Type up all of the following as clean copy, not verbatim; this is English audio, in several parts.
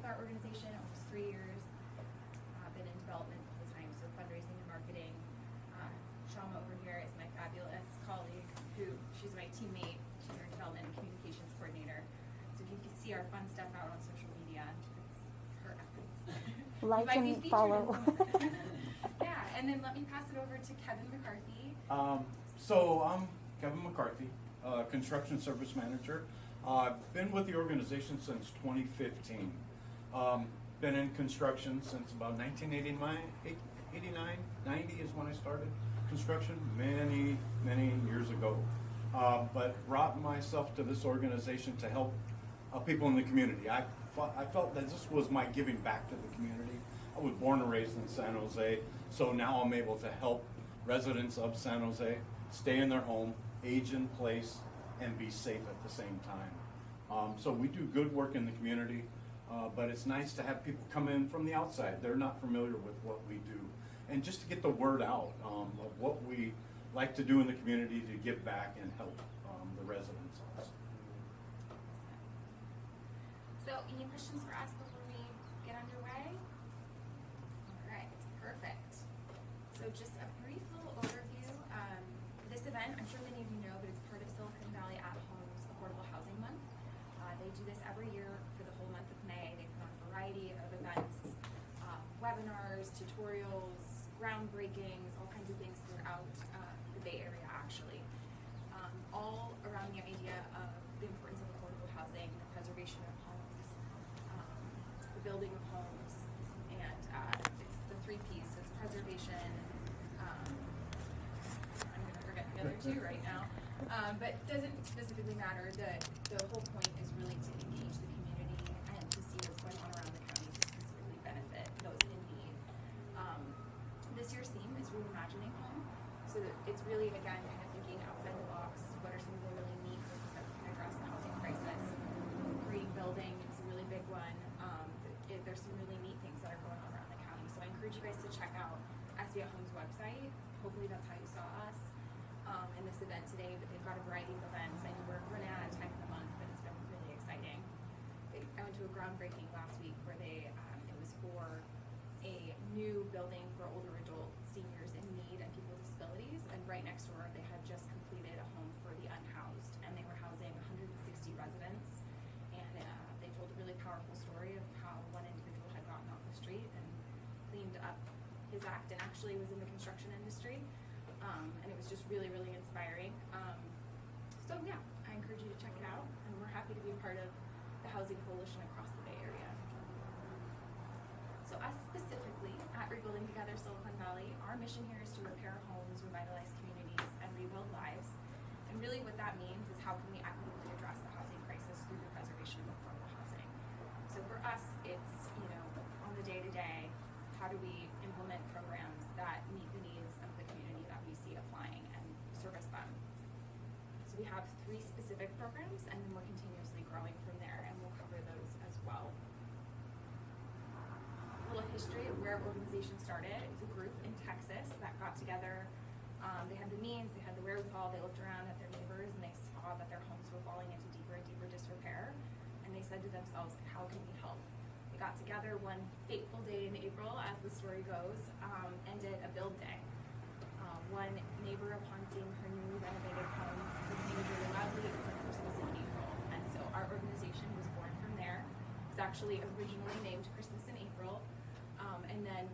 our organization, almost 3 years. Been in development full time, so fundraising and marketing. Shama over here is my fabulous colleague, she's my teammate. She's our development and communications coordinator. So if you can see our fun stuff out on social media, it's her efforts. Like and follow. Yeah, and then let me pass it over to Kevin McCarthy. So I'm Kevin McCarthy, construction service manager. I've been with the organization since 2015. Been in construction since about 1989, 90 is when I started construction, many years ago. But brought myself to this organization to help people in the community. I felt that this was my giving back to the community. I was born and raised in San Jose, so now I'm able to help residents of San Jose stay in their home, age in place, and be safe at the same time. So we do good work in the community. But it's nice to have people come in from the outside. They're not familiar with what we do. And just to get the word out of what we like to do in the community to give back and help the residents. So any questions for us before we get underway? All right, perfect. So just a brief little overview. This event, I'm sure many of you know, but it's part of Silicon Valley at Home's Affordable Housing Month. They do this every year for the whole month of May. They put on a variety of events, webinars, tutorials, groundbreakings, all kinds of things throughout the Bay Area, actually. All around the idea of the importance of affordable housing, the preservation of homes, the building of homes, and it's the 3 P's. So it's preservation, I'm going to forget the other 2 right now. But it doesn't specifically matter. The whole point is really to engage the community and to see what's going on around the county to specifically benefit those in need. This year's theme is reimagining home. So it's really, again, kind of thinking outside the box. What are some of the really neat ways that we can address the housing crisis? Green building is a really big one. There's some really neat things that are going on around the county. So I encourage you guys to check out SVA Home's website. Hopefully that's how you saw us in this event today, but they've got a variety of events. I know we're running out of time in the month, but it's been really exciting. I went to a groundbreaking last week where it was for a new building for older adult seniors in need and people with disabilities, and right next door they had just completed a home for the unhoused, and they were housing 160 residents, and they told a really powerful story of how one individual had gotten off the street and cleaned up his act and actually was in the construction industry. And it was just really inspiring. So yeah, I encourage you to check it out, and we're happy to be a part of the housing coalition across the Bay Area. So us specifically at Rebuilding Together Silicon Valley, our mission here is to repair homes, revitalize communities, and rebuild lives. And really what that means is how can we equitably address the housing crisis through the preservation of affordable housing. So for us, it's, on the day-to-day, how do we implement programs that meet the needs of the community that we see applying and service them. So we have 3 specific programs, and then we're continuously growing from there, and we'll cover those as well. A little history of where our organization started. It was a group in Texas that got together. They had the means, they had the wherewithal, they looked around at their neighbors and they saw that their homes were falling into deeper and deeper disrepair, and they said to themselves, how can we help? They got together one fateful day in April, as the story goes, and did a build day. One neighbor, upon seeing her newly renovated home, proclaimed really loudly, it was like Christmas in April. And so our organization was born from there. It was actually originally named Christmas in April. And then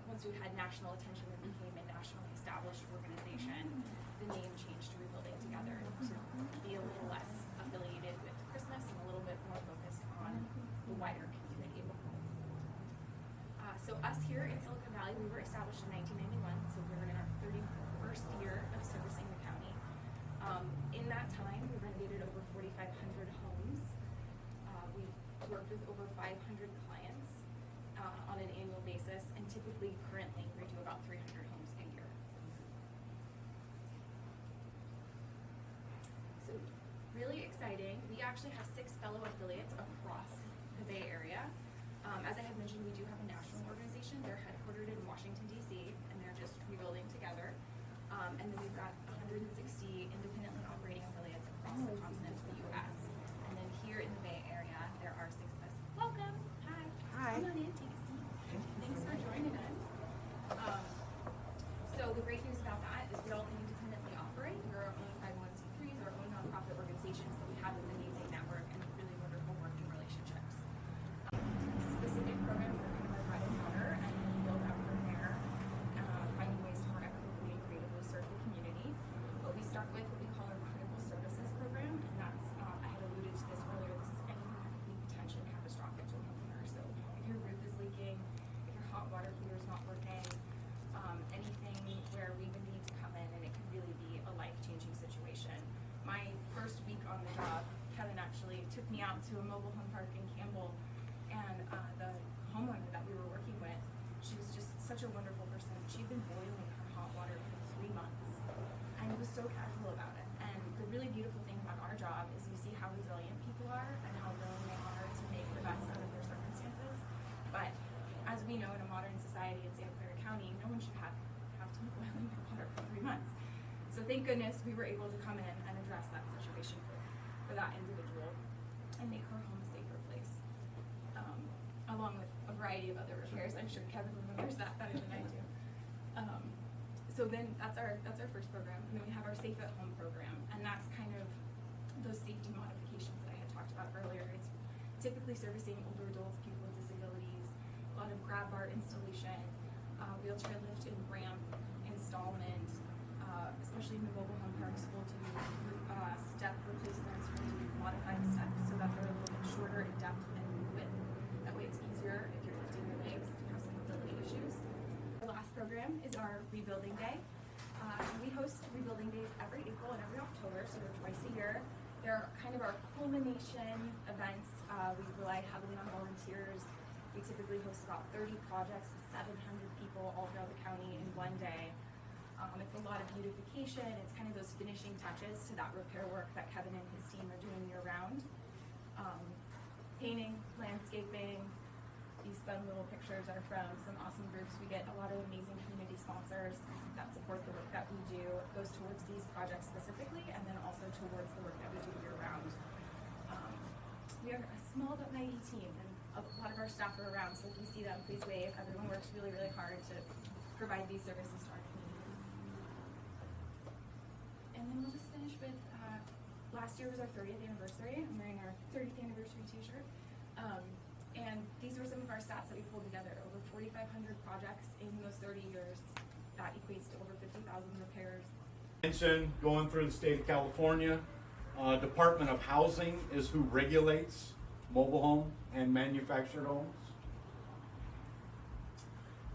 once we had national attention and became a nationally established organization, the name changed to Rebuilding Together to be a little less affiliated with Christmas and a little bit more focused on the wider community. So us here in Silicon Valley, we were established in 1991, so we're in our 31st year of servicing the county. In that time, we renovated over 4,500 homes. We've worked with over 500 clients on an annual basis, and typically, currently, we do about 300 homes a year. So really exciting. We actually have 6 fellow affiliates across the Bay Area. As I had mentioned, we do have a national organization. They're headquartered in Washington, D.C., and they're just rebuilding together. And then we've got 160 independently operating affiliates across the continent of the U.S. And then here in the Bay Area, there are 6 of us. Welcome! out to a mobile home park in Campbell, and the homeowner that we were working with, she was just such a wonderful person. She'd been boiling her hot water for 3 months, and was so casual about it. And the really beautiful thing about our job is we see how resilient people are and how willing they are to make the best out of their circumstances. But as we know, in a modern society in Santa Clara County, no one should have to be boiling their water for 3 months. So thank goodness we were able to come in and address that situation for that individual and make her home a safer place, along with a variety of other repairs. I'm sure Kevin remembers that better than I do. So then that's our first program, and then we have our Safe at Home program, and that's kind of those safety modifications that I had talked about earlier. It's typically servicing older adults, people with disabilities, a lot of grab bar installation, wheelchair lift and ramp installment, especially in the mobile home parks. We'll do step replacements, we'll do modified steps so that they're a little bit shorter in depth and width. That way it's easier if you're lifting your legs, if you have some mobility issues. The last program is our Rebuilding Day. We host Rebuilding Days every April and every October, so they're twice a year. They're kind of our culmination events. We rely heavily on volunteers. We typically host about 30 projects with 700 people all throughout the county in one day. It's a lot of beautification. It's kind of those finishing touches to that repair work that Kevin and his team are doing year round. Painting, landscaping. These fun little pictures are from some awesome groups. We get a lot of amazing community sponsors that support the work that we do. It goes towards these projects specifically, and then also towards the work that we do year round. We are a small but mighty team, and a lot of our staff are around, so if you see them, please wave. Everyone works really, really hard to provide these services to our community. And then we'll just finish with, last year was our 30th anniversary. I'm wearing our 30th anniversary t-shirt. And these were some of our stats that we pulled together. Over 4,500 projects in those 30 years. That equates to over 50,000 repairs. Mention going through the state of California. Department of Housing is who regulates mobile home and manufactured homes.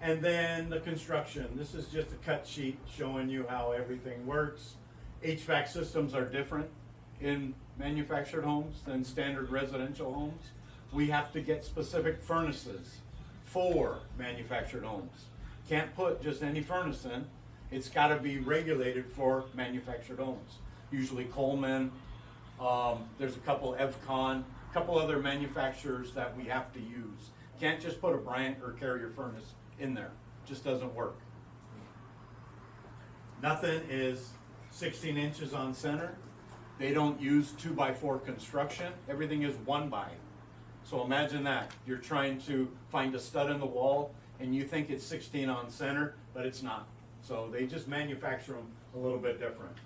And then the construction. This is just a cut sheet showing you how everything works. HVAC systems are different in manufactured homes than standard residential homes. We have to get specific furnaces for manufactured homes. Can't put just any furnace in. It's got to be regulated for manufactured homes. Usually Coleman, there's a couple Evcon, a couple other manufacturers that we have to use. Can't just put a Bryant or Carrier furnace in there. Just doesn't work. Nothing is 16 inches on center. They don't use 2x4 construction. Everything is 1x. So imagine that. You're trying to find a stud in the wall and you think it's 16 on center, but it's not. So they just manufacture them a little bit different.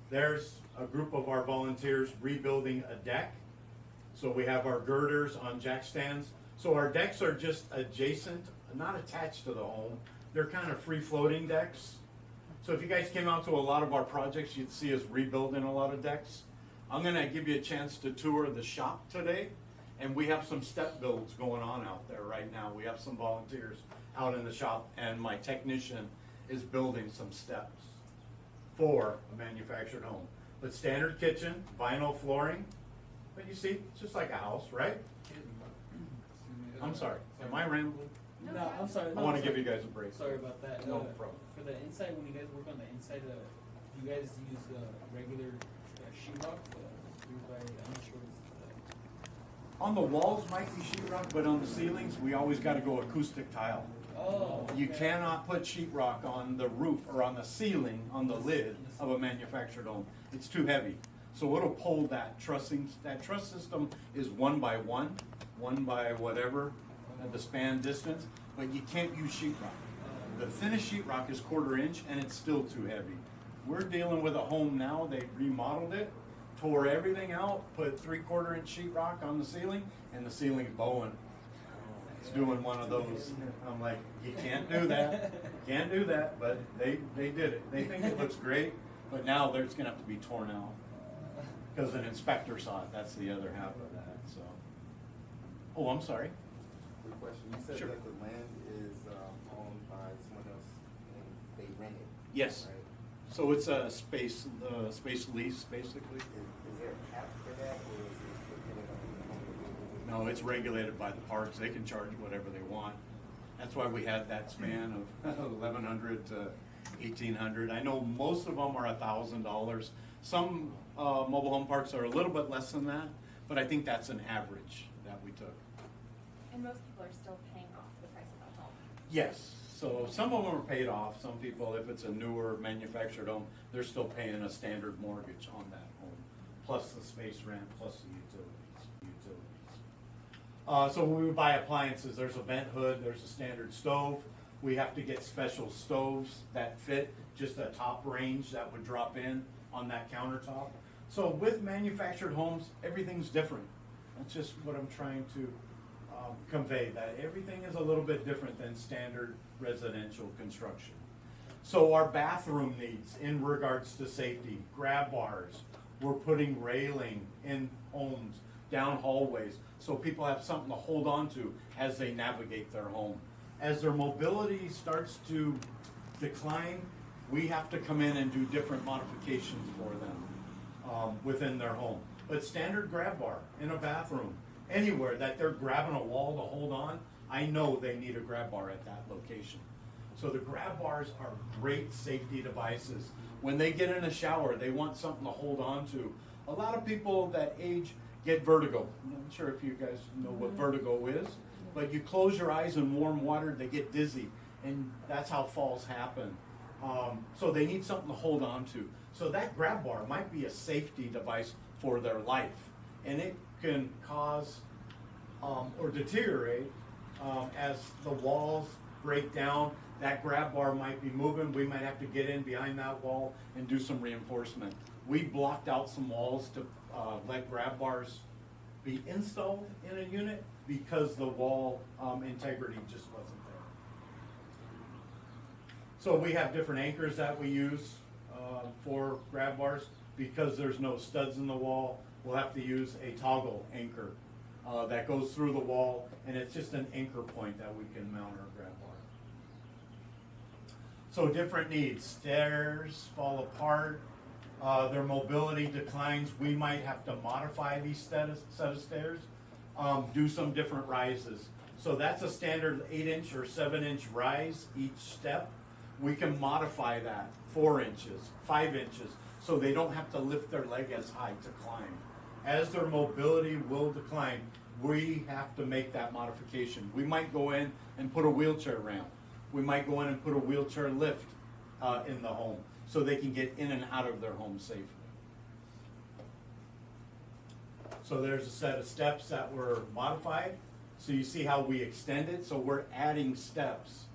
There's a group of our volunteers rebuilding a deck. So we have our girders on jack stands. So our decks are just adjacent, not attached to the home. They're kind of free-floating decks. So if you guys came out to a lot of our projects, you'd see us rebuilding a lot of decks. I'm gonna give you a chance to tour the shop today. And we have some step builds going on out there right now. We have some volunteers out in the shop, and my technician is building some steps for a manufactured home. But standard kitchen, vinyl flooring, but you see, it's just like a house, right? I'm sorry, am I rambling? No, I'm sorry. I want to give you guys a break. Sorry about that. No problem. For the inside, when you guys work on the inside, do you guys use regular sheetrock? I'm not sure. On the walls might be sheetrock, but on the ceilings, we always got to go acoustic tile. Oh. You cannot put sheetrock on the roof or on the ceiling, on the lid of a manufactured home. It's too heavy. So it'll pull that trussing. That truss system is 1x1, 1 by whatever, at the span distance, but you can't use sheetrock. The thinnest sheetrock is 1/4 inch and it's still too heavy. We're dealing with a home now, they remodeled it, tore everything out, put 3/4 inch sheetrock on the ceiling, and the ceiling's bowing. It's doing one of those. I'm like, you can't do that. Can't do that, but they did it. They think it looks great, but now it's gonna have to be torn out. Because an inspector saw it. That's the other half of that, so. Oh, I'm sorry. Quick question. You said Sure. that the land is owned by someone else and they rent it. Yes. Right? So it's a space lease, basically. Is there a cap for that, or is it dependent on No, it's regulated by the parks. They can charge whatever they want. That's why we had that span of 1,100 to 1,800. I know most of them are $1,000. Some mobile home parks are a little bit less than that, but I think that's an average that we took. And most people are still paying off the price of that home. Yes, so some of them are paid off. Some people, if it's a newer manufactured home, they're still paying a standard mortgage on that home, plus the space rent, plus the utilities. So when we buy appliances, there's a vent hood, there's a standard stove. We have to get special stoves that fit just a top range that would drop in on that countertop. So with manufactured homes, everything's different. That's just what I'm trying to convey, that everything is a little bit different than standard residential construction. So our bathroom needs in regards to safety, grab bars, we're putting railing in homes, down hallways, so people have something to hold on to as they navigate their home. As their mobility starts to decline, we have to come in and do different modifications for them within their home. But standard grab bar in a bathroom, anywhere that they're grabbing a wall to hold on, I know they need a grab bar at that location. So the grab bars are great safety devices. When they get in a shower, they want something to hold on to. A lot of people that age get vertigo. I'm not sure if you guys know what vertigo is, but you close your eyes in warm water, they get dizzy, and that's how falls happen. So they need something to hold on to. So that grab bar might be a safety device for their life, and it can cause or deteriorate as the walls break down. That grab bar might be moving. We might have to get in behind that wall and do some reinforcement. We blocked out some walls to let grab bars be installed in a unit because the wall integrity just wasn't there. So we have different anchors that we use for grab bars. Because there's no studs in the wall, we'll have to use a toggle anchor that goes through the wall, and it's just an anchor point that we can mount our grab bar. So different needs. Stairs fall apart, their mobility declines. We might have to modify these set of stairs, do some different rises. So that's a standard 8-inch or 7-inch rise each step. We can modify that 4 inches, 5 inches, so they don't have to lift their leg as high to climb. As their mobility will decline, we have to make that modification. We might go in and put a wheelchair ramp. We might go in and put a wheelchair lift in the home so they can get in and out of their home safely. So there's a set of steps that were modified. So you see how we extend it. So we're adding steps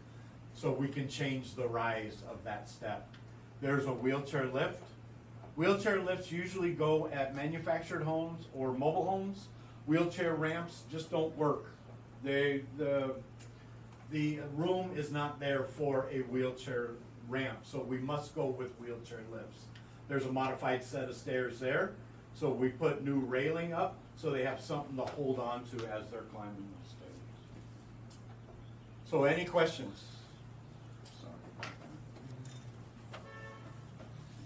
so we can change the rise of that step. There's a wheelchair lift. Wheelchair lifts usually go at manufactured homes or mobile homes. Wheelchair ramps just don't work. The room is not there for a wheelchair ramp, so we must go with wheelchair lifts. There's a modified set of stairs there, so we put new railing up so they have something to hold on to as they're climbing those stairs. So any questions?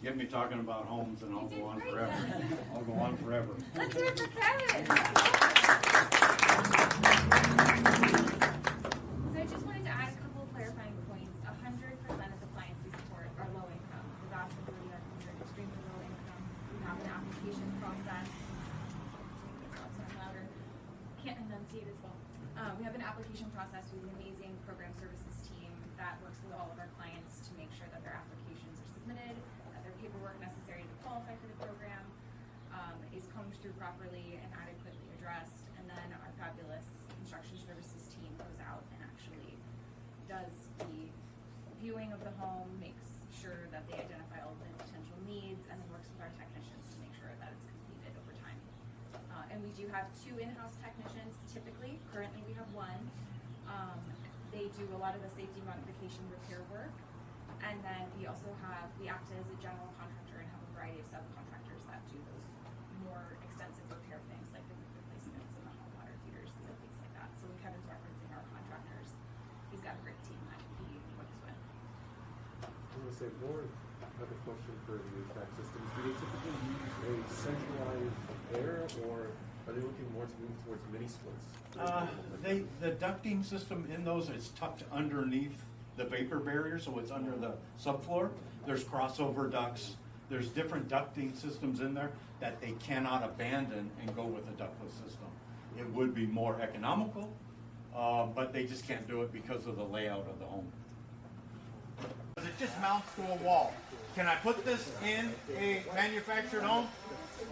Get me talking about homes and I'll go on forever. I'll go on forever. Let's hear it for Kevin. So I just wanted to add a couple of clarifying points. 100% of the clients we support are low income. The vast majority are considered extremely low income. We have an application process. Louder. Can't enunciate as well. We have an application process with an amazing program services team that works with all of our clients to make sure that their applications are submitted, paperwork necessary to qualify for the program is combed through properly and adequately addressed, and then our fabulous construction services team goes out and actually does the viewing of the home, makes sure that they identify all the potential needs, and then works with our technicians to make sure that it's completed over time. And we do have 2 in-house technicians typically. Currently we have 1. They do a lot of the safety modification repair work. And then we also we act as a general contractor and have a variety of subcontractors that do those more extensive repair things like the roof replacements and the hot water heaters and things like that. So when Kevin's referencing our contractors, he's got a great team that he works with. I'm going to say more. Another question for the HVAC systems. Do they typically use a centralized air, or are they looking more want to move towards mini splits? The ducting system in those is tucked underneath the vapor barrier, so it's under the subfloor. There's crossover ducts. There's different ducting systems in there that they cannot abandon and go with a ductless system. It would be more economical, but they just can't do it because of the layout of the home. It just mounts to a wall. Can I put this in a manufactured home?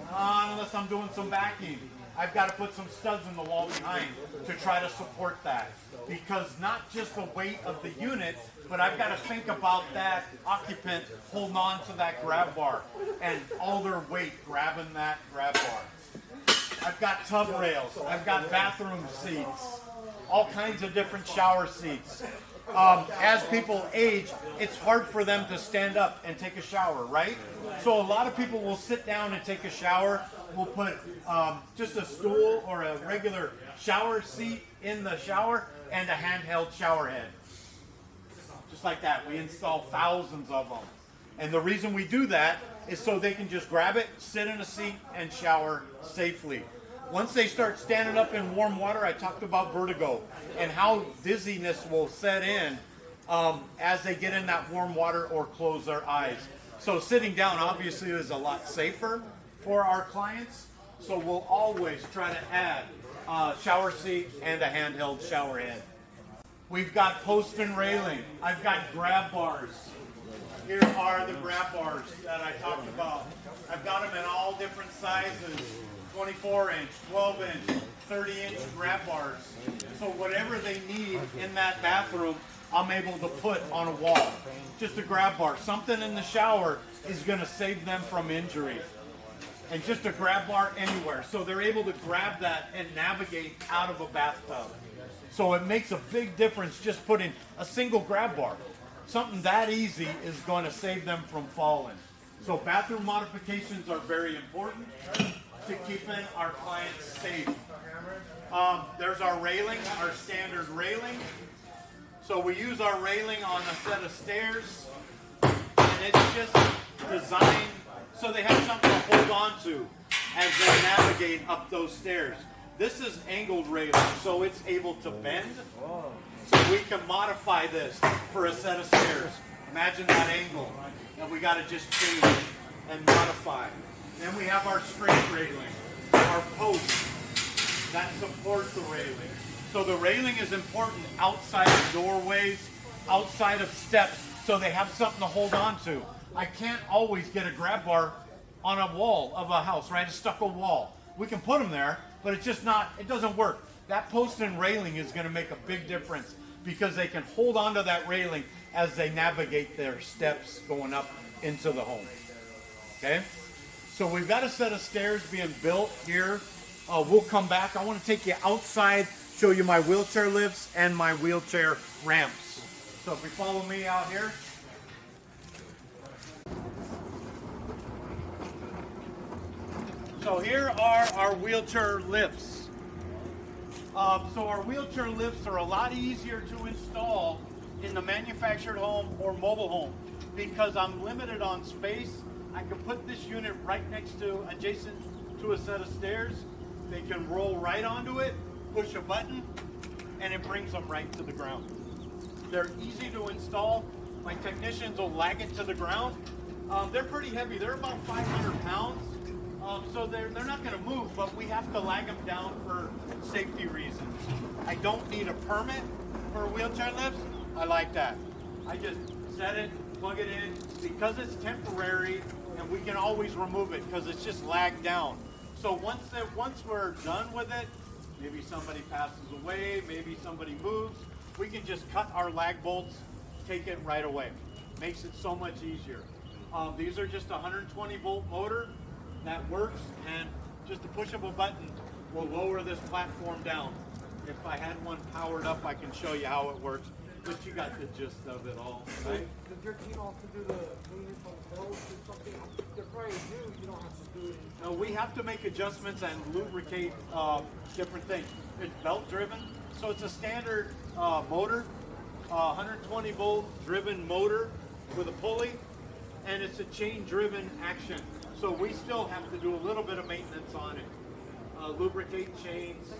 Unless I'm doing some backing. I've got to put some studs in the wall behind to try to support that. Because not just the weight of the unit, but I've got to think about that occupant holding on to that grab bar and all their weight grabbing that grab bar. I've got tub rails. I've got bathroom seats. All kinds of different shower seats. As people age, it's hard for them to stand up and take a shower, right? So a lot of people will sit down and take a shower. We'll put just a stool or a regular shower seat in the shower and a handheld shower head. Just like that. We install thousands of them. And the reason we do that is so they can just grab it, sit in a seat, and shower safely. Once they start standing up in warm water, I talked about vertigo and how dizziness will set in as they get in that warm water or close their eyes. So sitting down obviously is a lot safer for our clients. So we'll always try to add a shower seat and a handheld shower head. We've got post and railing. I've got grab bars. Here are the grab bars that I talked about. I've got them in all different sizes. 24-inch, 12-inch, 30-inch grab bars. So whatever they need in that bathroom, I'm able to put on a wall. Just a grab bar. Something in the shower is going to save them from injury. And just a grab bar anywhere. So they're able to grab that and navigate out of a bathtub. So it makes a big difference just putting a single grab bar. Something that easy is going to save them from falling. So bathroom modifications are very important to keeping our clients safe. There's our railing, our standard railing. So we use our railing on a set of stairs, and it's just designed so they have something to hold on to as they navigate up those stairs. This is angled railing, so it's able to bend. So we can modify this for a set of stairs. Imagine that angle, and we got to just change and modify. Then we have our straight railing, our posts that support the railing. So the railing is important outside of doorways, outside of steps, so they have something to hold on to. I can't always get a grab bar on a wall of a house, right? A stucco wall. We can put them there, but it's just not, it doesn't work. That post and railing is going to make a big difference because they can hold on to that railing as they navigate their steps going up into the home. Okay? So we've got a set of stairs being built here. We'll come back. I want to take you outside, show you my wheelchair lifts and my wheelchair ramps. So if you follow me out here. So here are our wheelchair lifts. So our wheelchair lifts are a lot easier to install in the manufactured home or mobile home because I'm limited on space. I can put this unit right next to, adjacent to a set of stairs. They can roll right onto it, push a button, and it brings them right to the ground. They're easy to install. My technicians will lag it to the ground. They're pretty heavy. They're about 500 pounds. So they're not going to move, but we have to lag them down for safety reasons. I don't need a permit for wheelchair lifts. I like that. I just set it, plug it in, because it's temporary, and we can always remove it because it's just lagged down. So once we're done with it, maybe somebody passes away, maybe somebody moves, we can just cut our lag bolts, take it right away. Makes it so much easier. These are just a 120 volt motor that works, and just a push of a button will lower this platform down. If I had one powered up, I can show you how it works, but you got the gist of it all, right? Because you're keen off to do the maintenance on the belts or something they're probably new, you don't have to do it. No, we have to make adjustments and lubricate different things. It's belt driven, so it's a standard motor, 120 volt driven motor with a pulley, and it's a chain driven action. So we still have to do a little bit of maintenance on it. lubricate chains,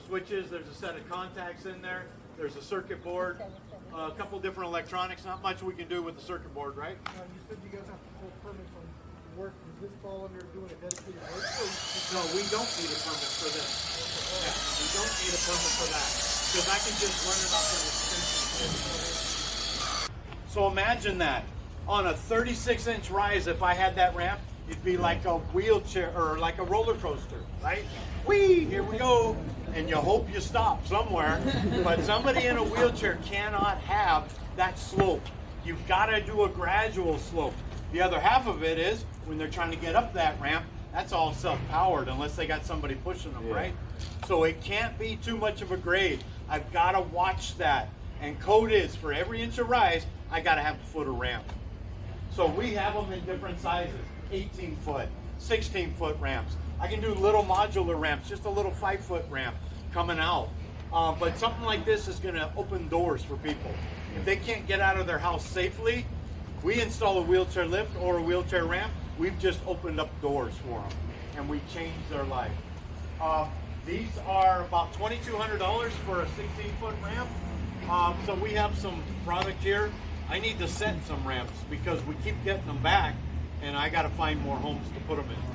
switches. There's a set of contacts in there. There's a circuit board, a couple different electronics. Not much we can do with the circuit board, right? You said you guys have to pull permits on work. Does this fall under doing a dedicated work? No, we don't need a permit for this. Yeah, we don't need a permit for that because I can just run it off an extension cord. So imagine that on a 36-inch rise. If I had that ramp, it'd be like a wheelchair or like a roller coaster, right? Whee! Here we go. And you hope you stop somewhere. But somebody in a wheelchair cannot have that slope. You've got to do a gradual slope. The other half of it is when they're trying to get up that ramp, that's all self-powered unless they got somebody pushing them, right? So it can't be too much of a grade. I've got to watch that. And code is for every inch of rise, I got to have a foot of ramp. So we have them in different sizes, 18-foot, 16-foot ramps. I can do little modular ramps, just a little 5-foot ramp coming out. But something like this is going to open doors for people. If they can't get out of their house safely, we install a wheelchair lift or a wheelchair ramp. We've just opened up doors for them, and we changed their life. These are about $2,200 for a 16-foot ramp. So we have some product here. I need to set some ramps because we keep getting them back, and I got to find more homes to put them in.